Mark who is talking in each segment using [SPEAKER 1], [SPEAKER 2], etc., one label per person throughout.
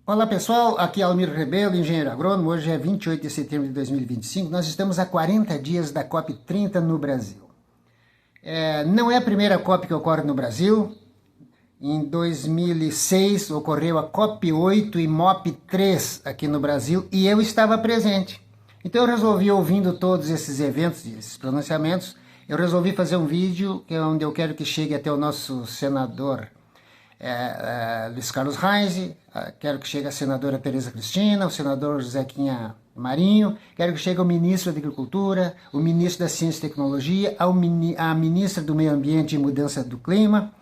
[SPEAKER 1] Olá pessoal, aqui é Almir Rebelo, engenheiro agrônomo. Hoje é 28 de setembro de 2025, nós estamos a 40 dias da COP30 no Brasil. Não é a primeira COP que ocorre no Brasil. Em 2006 ocorreu a COP8 e MOP3 aqui no Brasil e eu estava presente. Então eu resolvi, ouvindo todos esses eventos, esses pronunciamentos, eu resolvi fazer um vídeo onde eu quero que chegue até o nosso senador Luiz Carlos Reis, quero que chegue a senadora Tereza Cristina, o senador Zequinha Marinho, quero que chegue o ministro da Agricultura, o ministro da Ciência e Tecnologia, a ministra do Meio Ambiente e Mudança do Clima,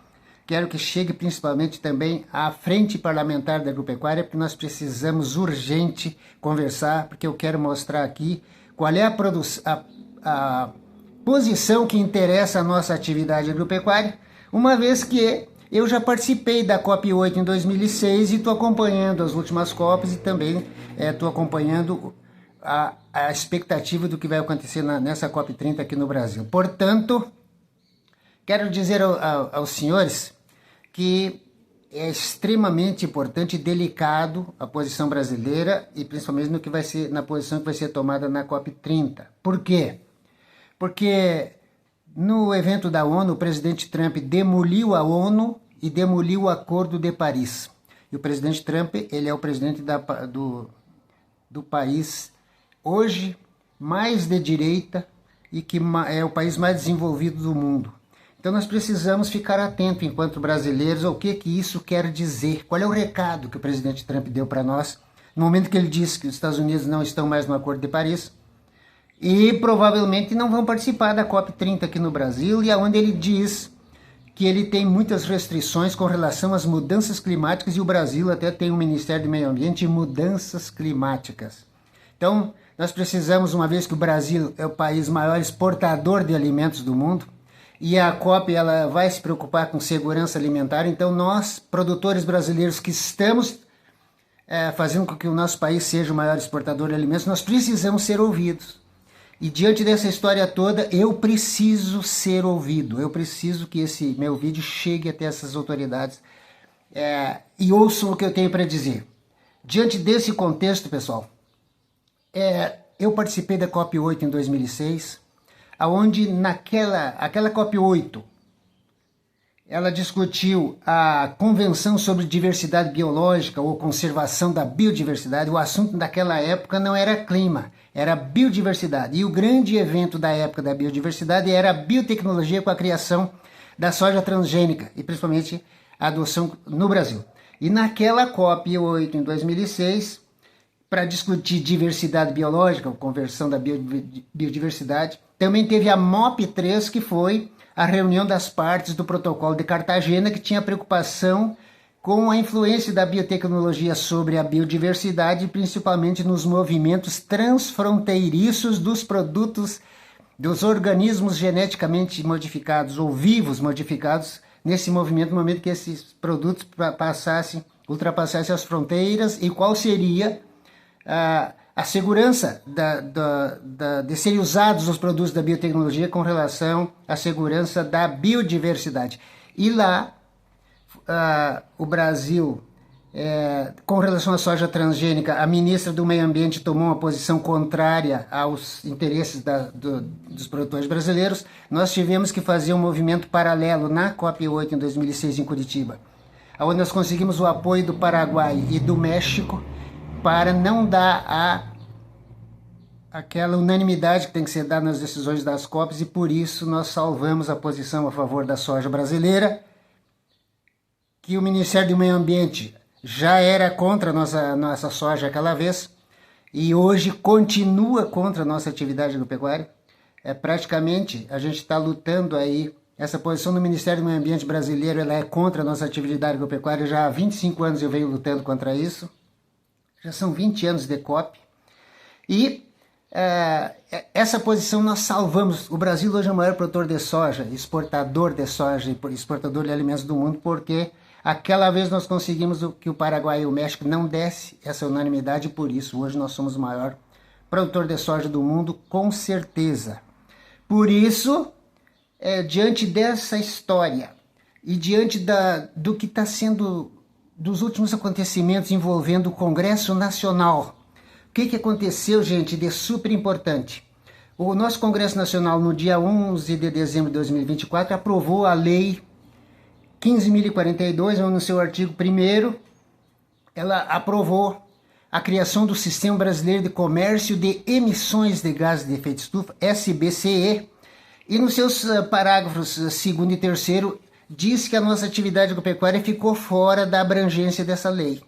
[SPEAKER 1] quero que chegue principalmente também a Frente Parlamentar da Agropecuária, porque nós precisamos urgente conversar, porque eu quero mostrar aqui qual é a posição que interessa a nossa atividade agropecuária, uma vez que eu já participei da COP8 em 2006 e estou acompanhando as últimas COPs e também estou acompanhando a expectativa do que vai acontecer nessa COP30 aqui no Brasil. Portanto, quero dizer aos senhores que é extremamente importante e delicado a posição brasileira e principalmente no que vai ser, na posição que vai ser tomada na COP30. Por quê? Porque no evento da ONU, o presidente Trump demoliu a ONU e demoliu o Acordo de Paris. E o presidente Trump, ele é o presidente do país hoje mais de direita e que é o país mais desenvolvido do mundo. Então nós precisamos ficar atentos enquanto brasileiros ao que isso quer dizer. Qual é o recado que o presidente Trump deu para nós no momento que ele disse que os Estados Unidos não estão mais no Acordo de Paris e provavelmente não vão participar da COP30 aqui no Brasil, e aonde ele diz que ele tem muitas restrições com relação às mudanças climáticas, e o Brasil até tem um Ministério do Meio Ambiente e Mudanças Climáticas. Então, nós precisamos, uma vez que o Brasil é o país maior exportador de alimentos do mundo, e a COP ela vai se preocupar com segurança alimentar, então nós, produtores brasileiros que estamos fazendo com que o nosso país seja o maior exportador de alimentos, nós precisamos ser ouvidos. E diante dessa história toda, eu preciso ser ouvido, eu preciso que esse meu vídeo chegue até essas autoridades e ouçam o que eu tenho para dizer. Diante desse contexto, pessoal, eu participei da COP8 em 2006, onde aquela COP8, ela discutiu a Convenção sobre Diversidade Biológica ou Conservação da Biodiversidade. O assunto daquela época não era clima, era biodiversidade. E o grande evento da época da biodiversidade era a biotecnologia com a criação da soja transgênica e principalmente a adoção no Brasil. E naquela COP8 em 2006, para discutir diversidade biológica, ou conversão da biodiversidade, também teve a MOP3, que foi a reunião das partes do Protocolo de Cartagena, que tinha preocupação com a influência da biotecnologia sobre a biodiversidade, principalmente nos movimentos transfronteiriços dos produtos, dos organismos geneticamente modificados ou vivos modificados nesse movimento, no momento que esses produtos ultrapassassem as fronteiras, e qual seria a segurança de serem usados os produtos da biotecnologia com relação à segurança da biodiversidade. E lá, o Brasil, com relação à soja transgênica, a ministra do Meio Ambiente tomou uma posição contrária aos interesses dos produtores brasileiros. Nós tivemos que fazer um movimento paralelo na COP8 em 2006 em Curitiba, onde nós conseguimos o apoio do Paraguai e do México para não dar aquela unanimidade que tem que ser dada nas decisões das COPs, e por isso nós salvamos a posição a favor da soja brasileira, que o Ministério do Meio Ambiente já era contra a nossa soja aquela vez, e hoje continua contra a nossa atividade agropecuária. Praticamente, a gente está lutando aí, essa posição do Ministério do Meio Ambiente brasileiro, ela é contra a nossa atividade agropecuária, já há 25 anos eu venho lutando contra isso. Já são 20 anos de COP, e essa posição nós salvamos. O Brasil hoje é o maior produtor de soja, exportador de soja e exportador de alimentos do mundo, porque aquela vez nós conseguimos que o Paraguai e o México não desse essa unanimidade, e por isso hoje nós somos o maior produtor de soja do mundo, com certeza. Por isso, diante dessa história e diante do que está sendo dos últimos acontecimentos envolvendo o Congresso Nacional. O que aconteceu, gente, de super importante? O nosso Congresso Nacional, no dia 11 de dezembro de 2024, aprovou a Lei 15.042, no seu artigo 1º, ela aprovou a criação do Sistema Brasileiro de Comércio de Emissões de Gases de Efeito Estufa, SBCE, e nos seus parágrafos 2º e 3º, diz que a nossa atividade agropecuária ficou fora da abrangência dessa lei.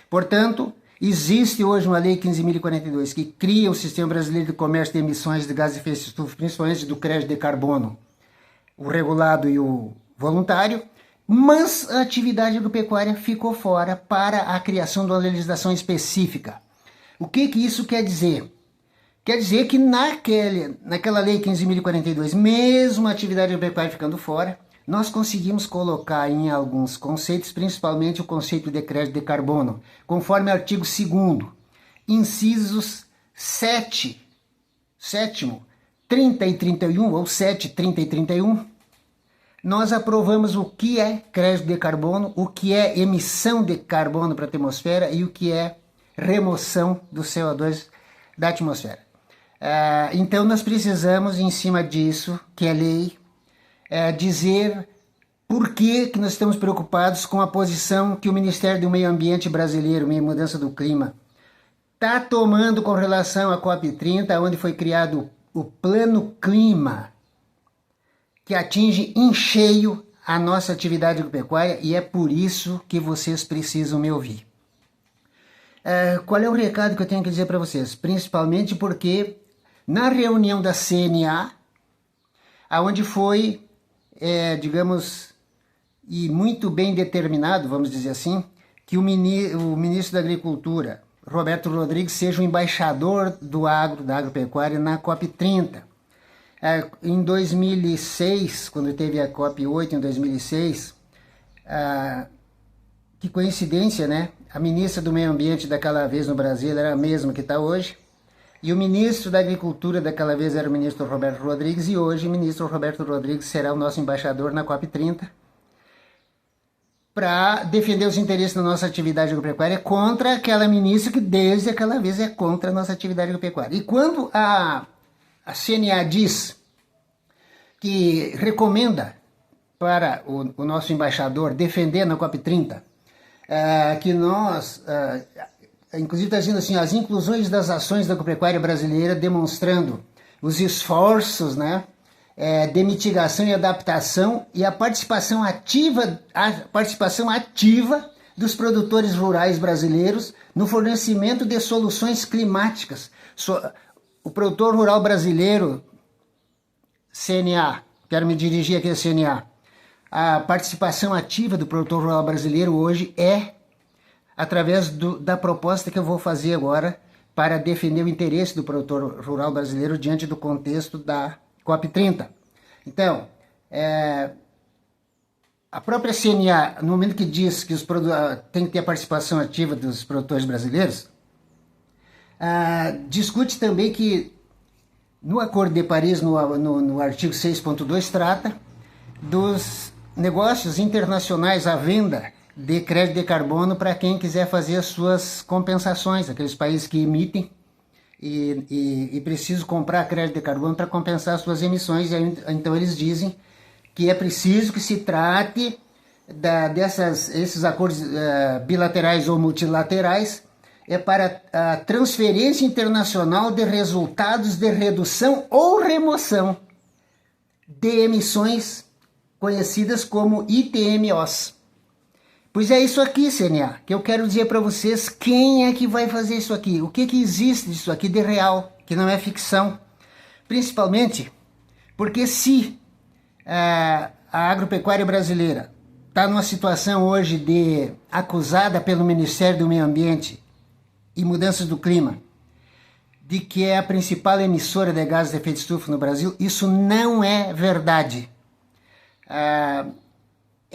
[SPEAKER 1] Portanto, existe hoje uma Lei 15.042 que cria o Sistema Brasileiro de Comércio de Emissões de Gases de Efeito Estufa, principalmente do crédito de carbono, o regulado e o voluntário, mas a atividade agropecuária ficou fora para a criação de uma legislação específica. O que isso quer dizer? Quer dizer que naquela Lei 15.042, mesmo a atividade agropecuária ficando fora, nós conseguimos colocar em alguns conceitos, principalmente o conceito de crédito de carbono, conforme o artigo 2º, incisos 7, 30 e 31, ou 7, 30 e 31, nós aprovamos o que é crédito de carbono, o que é emissão de carbono para a atmosfera e o que é remoção do CO2 da atmosfera. Então nós precisamos, em cima disso, que é lei, dizer por que nós estamos preocupados com a posição que o Ministério do Meio Ambiente brasileiro, Meio e Mudança do Clima, está tomando com relação à COP30, onde foi criado o Plano Clima, que atinge em cheio a nossa atividade agropecuária, e é por isso que vocês precisam me ouvir. Qual é o recado que eu tenho que dizer para vocês? Principalmente porque na reunião da CNA, onde foi, digamos, e muito bem determinado, vamos dizer assim, que o ministro da Agricultura, Roberto Rodrigues, seja o embaixador da agropecuária na COP30. Em 2006, quando teve a COP8 em 2006, que coincidência, né? A ministra do Meio Ambiente daquela vez no Brasil era a mesma que está hoje, e o ministro da Agricultura daquela vez era o ministro Roberto Rodrigues, e hoje o ministro Roberto Rodrigues será o nosso embaixador na COP30 para defender os interesses da nossa atividade agropecuária contra aquela ministra que desde aquela vez é contra a nossa atividade agropecuária. E quando a CNA diz que recomenda para o nosso embaixador defender na COP30 que nós, inclusive está dizendo assim, as inclusões das ações da agropecuária brasileira demonstrando os esforços, né, de mitigação e adaptação e a participação ativa dos produtores rurais brasileiros no fornecimento de soluções climáticas. O produtor rural brasileiro, CNA, quero me dirigir aqui a CNA, a participação ativa do produtor rural brasileiro hoje é através da proposta que eu vou fazer agora para defender o interesse do produtor rural brasileiro diante do contexto da COP30. Então, a própria CNA, no momento que diz que tem que ter a participação ativa dos produtores brasileiros, discute também que no Acordo de Paris, no artigo 6.2, trata dos negócios internacionais à venda de crédito de carbono para quem quiser fazer as suas compensações, aqueles países que emitem e precisam comprar crédito de carbono para compensar as suas emissões. Então eles dizem que é preciso que se trate esses acordos bilaterais ou multilaterais para a transferência internacional de resultados de redução ou remoção de emissões conhecidas como ITMOs. Pois é isso aqui, CNA, que eu quero dizer para vocês quem é que vai fazer isso aqui, o que existe disso aqui de real, que não é ficção. Principalmente porque se a agropecuária brasileira está numa situação hoje acusada pelo Ministério do Meio Ambiente e Mudanças do Clima, de que é a principal emissora de gases de efeito estufa no Brasil, isso não é verdade.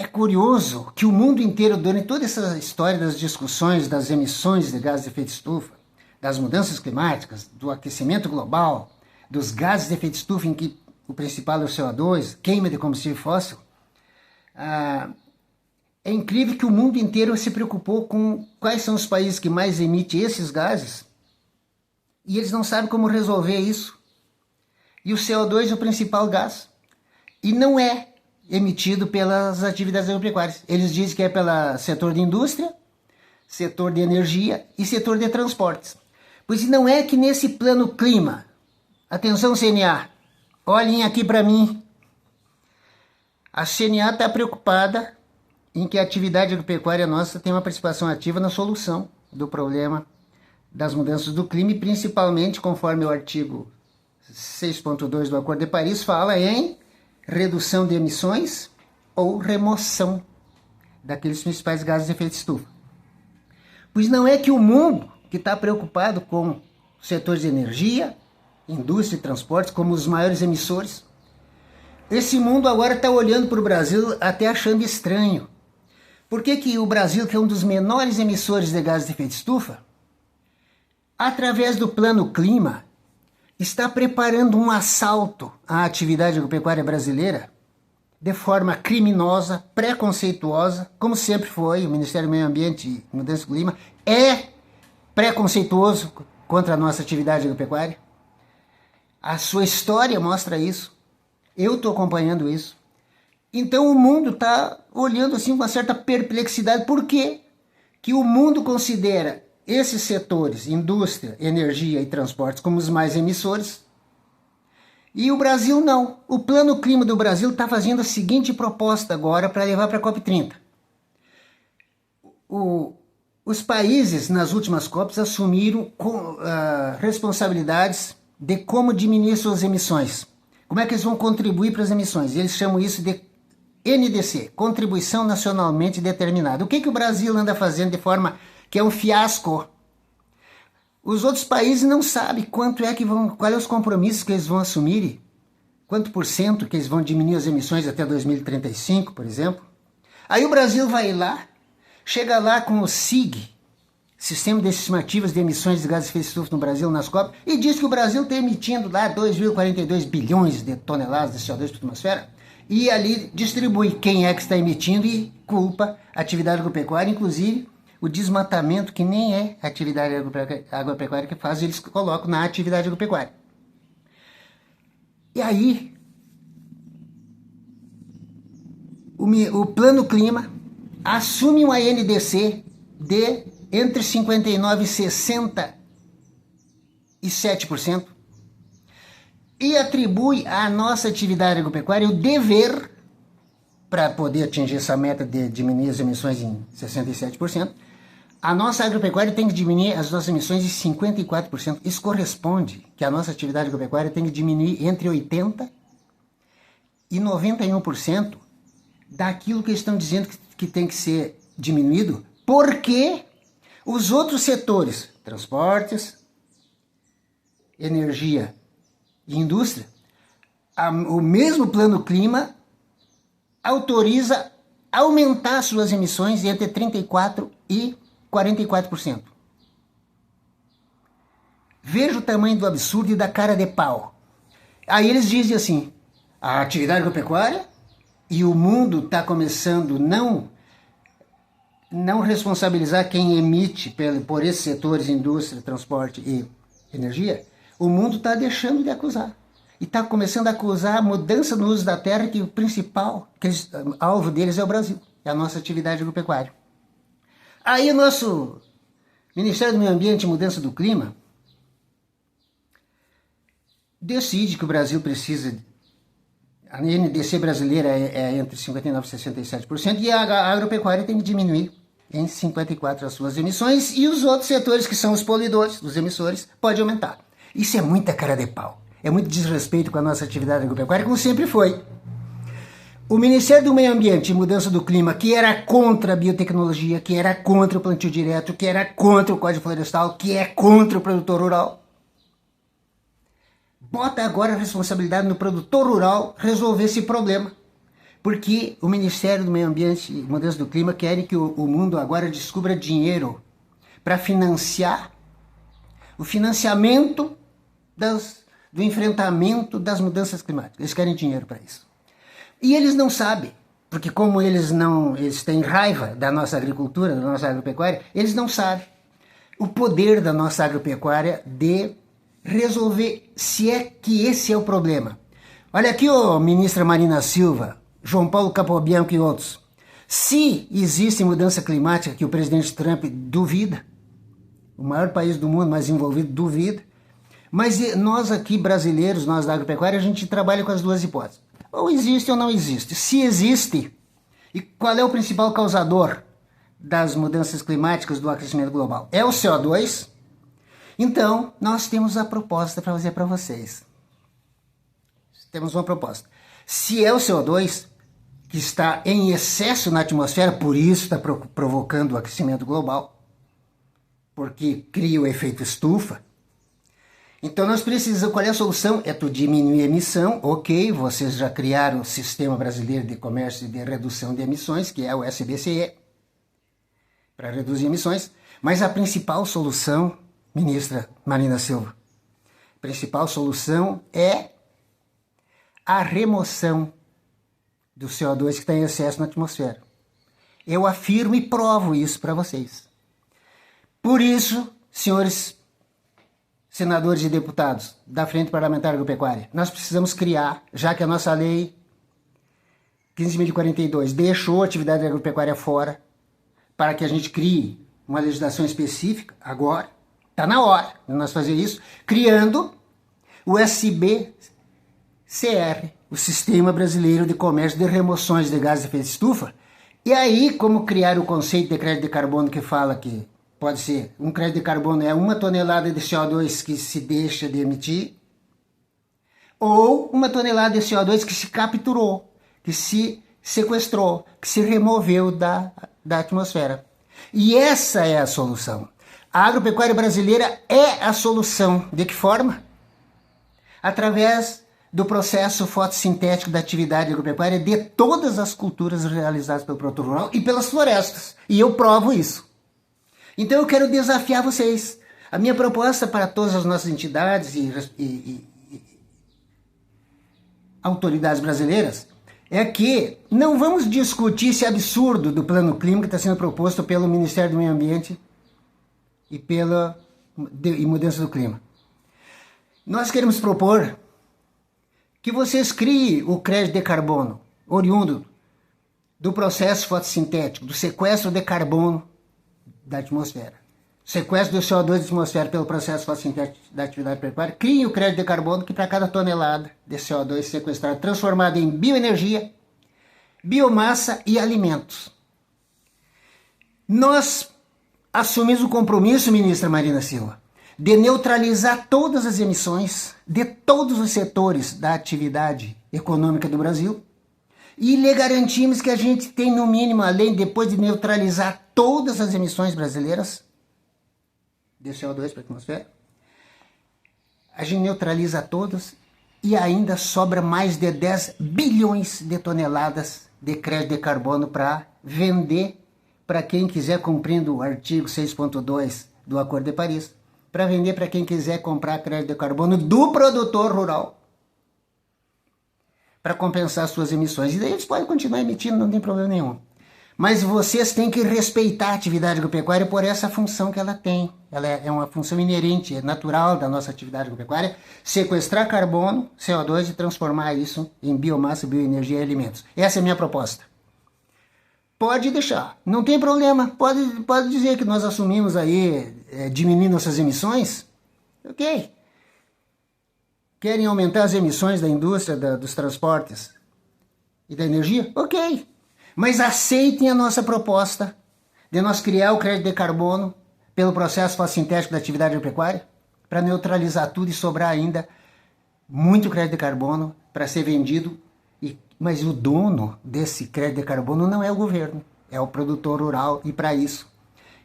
[SPEAKER 1] É curioso que o mundo inteiro, durante toda essa história das discussões das emissões de gases de efeito estufa, das mudanças climáticas, do aquecimento global, dos gases de efeito estufa, em que o principal é o CO2, queima de combustível fóssil, É incrível que o mundo inteiro se preocupou com quais são os países que mais emitem esses gases e eles não sabem como resolver isso. E o CO2 é o principal gás e não é emitido pelas atividades agropecuárias. Eles dizem que é pelo setor de indústria, setor de energia e setor de transportes. Pois não é que nesse plano clima, atenção CNA, olhem aqui para mim, a CNA está preocupada em que a atividade agropecuária nossa tem uma participação ativa na solução do problema das mudanças do clima e principalmente, conforme o artigo 6.2 do Acordo de Paris, fala em redução de emissões ou remoção daqueles principais gases de efeito estufa. Pois não é que o mundo que está preocupado com setores de energia, indústria e transportes como os maiores emissores, esse mundo agora está olhando para o Brasil até achando estranho. Por que o Brasil, que é um dos menores emissores de gases de efeito estufa, através do Plano Clima, está preparando um assalto à atividade agropecuária brasileira de forma criminosa, preconceituosa, como sempre foi. O Ministério do Meio Ambiente e Mudança do Clima é preconceituoso contra a nossa atividade agropecuária. A sua história mostra isso. Eu estou acompanhando isso. Então o mundo está olhando assim com uma certa perplexidade. Por quê que o mundo considera esses setores, indústria, energia e transportes, como os mais emissores, e o Brasil não? O Plano Clima do Brasil está fazendo a seguinte proposta agora para levar para a COP30. Os países nas últimas COPs assumiram responsabilidades de como diminuir suas emissões. Como é que eles vão contribuir para as emissões? Eles chamam isso de NDC, Contribuição Nacionalmente Determinada. O que o Brasil anda fazendo de forma que é um fiasco? Os outros países não sabem quanto é que vão, qual é os compromissos que eles vão assumir, quanto por cento que eles vão diminuir as emissões até 2035, por exemplo. Aí o Brasil vai lá, chega lá com o SIG, Sistema de Estimativas de Emissões de Gases de Efeito Estufa no Brasil, nas COP, e diz que o Brasil está emitindo lá 2,42 bilhões de toneladas de CO2 para a atmosfera, e ali distribui quem é que está emitindo e culpa a atividade agropecuária, inclusive o desmatamento, que nem é a atividade agropecuária que faz, eles colocam na atividade agropecuária. E aí, o Plano Clima assume uma NDC de entre 59% e 67% e atribui à nossa atividade agropecuária o dever, para poder atingir essa meta de diminuir as emissões em 67%, a nossa agropecuária tem que diminuir as nossas emissões em 54%. Isso corresponde que a nossa atividade agropecuária tem que diminuir entre 80% e 91% daquilo que eles estão dizendo que tem que ser diminuído, porque os outros setores, transportes, energia e indústria, o mesmo Plano Clima autoriza aumentar suas emissões entre 34% e 44%. Veja o tamanho do absurdo e da cara de pau. Aí eles dizem assim, a atividade agropecuária e o mundo está começando não responsabilizar quem emite por esses setores, indústria, transporte e energia, o mundo está deixando de acusar. E está começando a acusar a mudança no uso da terra, que o principal alvo deles é o Brasil, é a nossa atividade agropecuária. Aí o nosso Ministério do Meio Ambiente e Mudança do Clima decide que o Brasil precisa, a NDC brasileira é entre 59% e 67%, e a agropecuária tem que diminuir em 54% as suas emissões, e os outros setores, que são os poluidores, os emissores, pode aumentar. Isso é muita cara de pau. É muito desrespeito com a nossa atividade agropecuária, como sempre foi. O Ministério do Meio Ambiente e Mudança do Clima, que era contra a biotecnologia, que era contra o plantio direto, que era contra o Código Florestal, que é contra o produtor rural, bota agora a responsabilidade no produtor rural resolver esse problema. Porque o Ministério do Meio Ambiente e Mudança do Clima quer que o mundo agora descubra dinheiro para financiar o financiamento do enfrentamento das mudanças climáticas. Eles querem dinheiro para isso. E eles não sabem porque como eles têm raiva da nossa agricultura, da nossa agropecuária, eles não sabem o poder da nossa agropecuária de resolver, se é que esse é o problema. Olha aqui, ó, ministra Marina Silva, João Paulo Capobianco e outros. Se existe mudança climática que o presidente Trump duvida, o maior país do mundo mais envolvido duvida, mas nós aqui brasileiros, nós da agropecuária, a gente trabalha com as duas hipóteses. Ou existe ou não existe. Se existe, e qual é o principal causador das mudanças climáticas do aquecimento global? É o CO2. Então, nós temos a proposta para fazer para vocês. Temos uma proposta. Se é o CO2 que está em excesso na atmosfera, por isso está provocando o aquecimento global, porque cria o efeito estufa. Então nós precisamos, qual é a solução? É tu diminuir a emissão, ok, vocês já criaram o Sistema Brasileiro de Comércio e de Redução de Emissões, que é o SBCE, para reduzir emissões, mas a principal solução, ministra Marina Silva, a principal solução é a remoção do CO2 que está em excesso na atmosfera. Eu afirmo e provo isso para vocês. Por isso, senhores senadores e deputados da Frente Parlamentar Agropecuária, nós precisamos criar, já que a nossa lei 15.042 deixou a atividade agropecuária fora, para que a gente crie uma legislação específica, agora, está na hora de nós fazer isso, criando o SBCR, o Sistema Brasileiro de Comércio de Remoções de Gases de Efeito de Estufa. E aí, como criar o conceito de crédito de carbono que fala que pode ser, um crédito de carbono é 1 tonelada de CO2 que se deixa de emitir, ou 1 tonelada de CO2 que se capturou, que se sequestrou, que se removeu da atmosfera. E essa é a solução. A agropecuária brasileira é a solução. De que forma? Através do processo fotossintético da atividade agropecuária de todas as culturas realizadas pelo produtor rural e pelas florestas. E eu provo isso. Então eu quero desafiar vocês. A minha proposta para todas as nossas entidades e autoridades brasileiras é que não vamos discutir esse absurdo do plano clima que está sendo proposto pelo Ministério do Meio Ambiente e Mudança do Clima. Nós queremos propor que vocês criem o crédito de carbono, oriundo do processo fotossintético, do sequestro de carbono da atmosfera. Sequestro do CO2 da atmosfera pelo processo fotossintético da atividade pecuária. Criem o crédito de carbono que para cada tonelada de CO2 sequestrado, transformado em bioenergia, biomassa e alimentos. Nós assumimos o compromisso, ministra Marina Silva, de neutralizar todas as emissões de todos os setores da atividade econômica do Brasil e lhe garantimos que a gente tem no mínimo, além depois de neutralizar todas as emissões brasileiras de CO2 para a atmosfera, a gente neutraliza todas e ainda sobra mais de 10 bilhões de toneladas de crédito de carbono para vender para quem quiser, cumprindo o artigo 6.2 do Acordo de Paris, para vender para quem quiser comprar crédito de carbono do produtor rural para compensar suas emissões. E daí eles podem continuar emitindo, não tem problema nenhum. Mas vocês têm que respeitar a atividade agropecuária por essa função que ela tem. Ela é uma função inerente, é natural da nossa atividade agropecuária, sequestrar carbono, CO2 e transformar isso em biomassa, bioenergia e alimentos. Essa é a minha proposta. Pode deixar, não tem problema. Pode dizer que nós assumimos aí, diminuir nossas emissões. Ok. Querem aumentar as emissões da indústria, dos transportes e da energia? Ok. Mas aceitem a nossa proposta de nós criar o crédito de carbono pelo processo fotossintético da atividade agropecuária para neutralizar tudo e sobrar ainda muito crédito de carbono para ser vendido. Mas o dono desse crédito de carbono não é o governo, é o produtor rural, e para isso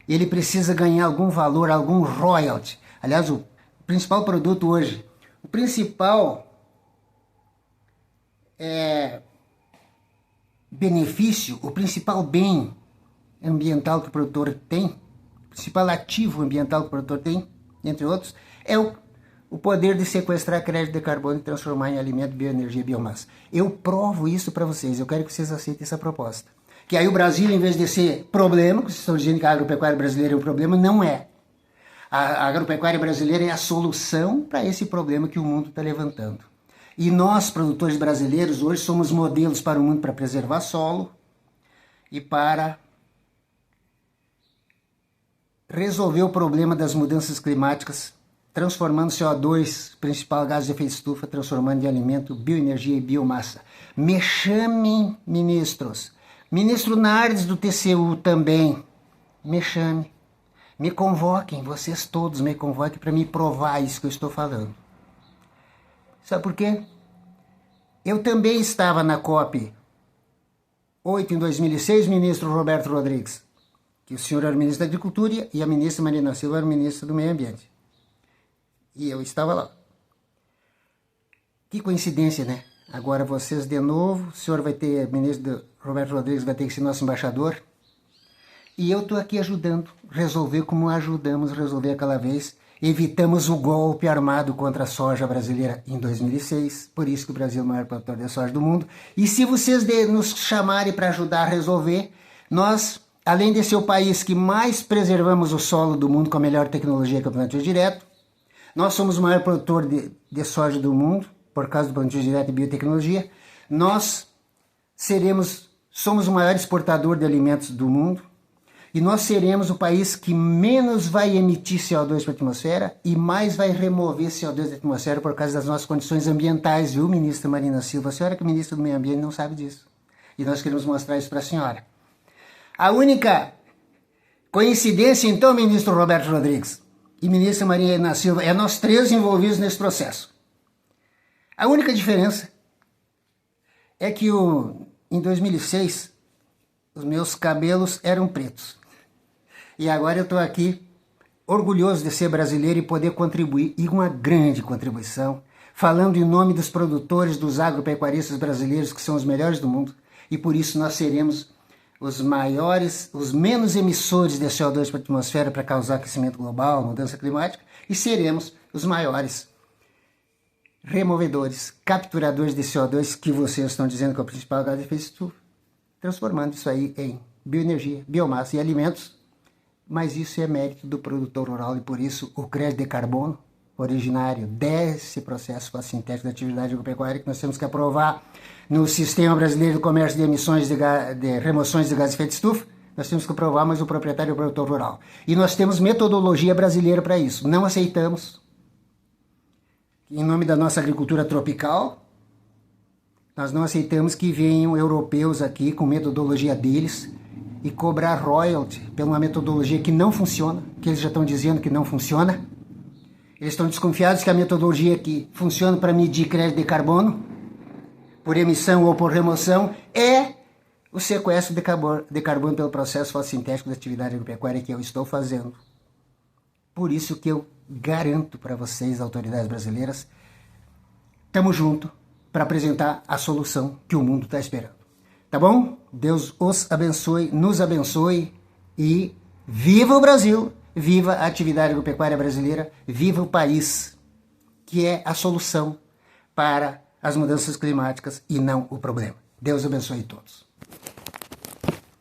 [SPEAKER 1] ele precisa ganhar algum valor, algum royalty. Aliás, o principal produto hoje, o principal benefício, o principal bem ambiental que o produtor tem, o principal ativo ambiental que o produtor tem, entre outros, é o o poder de sequestrar crédito de carbono e transformar em alimento, bioenergia e biomassa. Eu provo isso para vocês, eu quero que vocês aceitem essa proposta. Que aí o Brasil, em vez de ser problema, que vocês estão dizendo que a agropecuária brasileira é um problema, não é. A agropecuária brasileira é a solução para esse problema que o mundo está levantando. E nós, produtores brasileiros, hoje somos modelos para o mundo para preservar solo e para resolver o problema das mudanças climáticas, transformando CO2, principal gás de efeito estufa, transformando em alimento, bioenergia e biomassa. Me chamem, ministros. Ministro Nardes do TCU também. Me chame. Me convoquem, vocês todos me convoquem para me provar isso que eu estou falando. Sabe por quê? Eu também estava na COP 8 em 2006, ministro Roberto Rodrigues, que o senhor era ministro da Agricultura e a ministra Marina Silva era ministra do Meio Ambiente. E eu estava lá. Que coincidência, né? Agora vocês de novo, o senhor vai ter, ministro Roberto Rodrigues vai ter que ser nosso embaixador. E eu estou aqui ajudando a resolver como ajudamos a resolver aquela vez. Evitamos o golpe armado contra a soja brasileira em 2006. Por isso que o Brasil é o maior produtor de soja do mundo. E se vocês nos chamarem para ajudar a resolver, nós, além de ser o país que mais preservamos o solo do mundo com a melhor tecnologia que é o plantio direto, nós somos o maior produtor de soja do mundo, por causa do plantio direto e biotecnologia. Nós somos o maior exportador de alimentos do mundo. E nós seremos o país que menos vai emitir CO2 para a atmosfera e mais vai remover CO2 da atmosfera por causa das nossas condições ambientais, viu, ministra Marina Silva? A senhora que é ministra do Meio Ambiente não sabe disso. E nós queremos mostrar isso para a senhora. A única coincidência, então, ministro Roberto Rodrigues e ministra Marina Silva, é nós três envolvidos nesse processo. A única diferença é que em 2006 os meus cabelos eram pretos. E agora eu estou aqui orgulhoso de ser brasileiro e poder contribuir, e uma grande contribuição, falando em nome dos produtores, dos agropecuaristas brasileiros, que são os melhores do mundo, e por isso nós seremos os maiores, os menos emissores de CO2 para a atmosfera para causar aquecimento global, mudança climática, e seremos os maiores removedores, capturadores de CO2, que vocês estão dizendo que é o principal gás de efeito estufa, transformando isso aí em bioenergia, biomassa e alimentos, mas isso é mérito do produtor rural e por isso o crédito de carbono, originário desse processo fotossintético da atividade agropecuária, que nós temos que aprovar no Sistema Brasileiro do Comércio de Emissões de Remoções de Gás de Efeito Estufa, nós temos que aprovar, mas o proprietário é o produtor rural. E nós temos metodologia brasileira para isso. Não aceitamos, em nome da nossa agricultura tropical, nós não aceitamos que venham europeus aqui com metodologia deles e cobrar royalty pela uma metodologia que não funciona, que eles já estão dizendo que não funciona. Eles estão desconfiados que a metodologia que funciona para medir crédito de carbono, por emissão ou por remoção, é o sequestro de carbono pelo processo fotossintético da atividade agropecuária que eu estou fazendo. Por isso que eu garanto para vocês, autoridades brasileiras, estamos juntos para apresentar a solução que o mundo está esperando. Tá bom? Deus os abençoe, nos abençoe e viva o Brasil, viva a atividade agropecuária brasileira, viva o país, que é a solução para as mudanças climáticas e não o problema. Deus abençoe todos.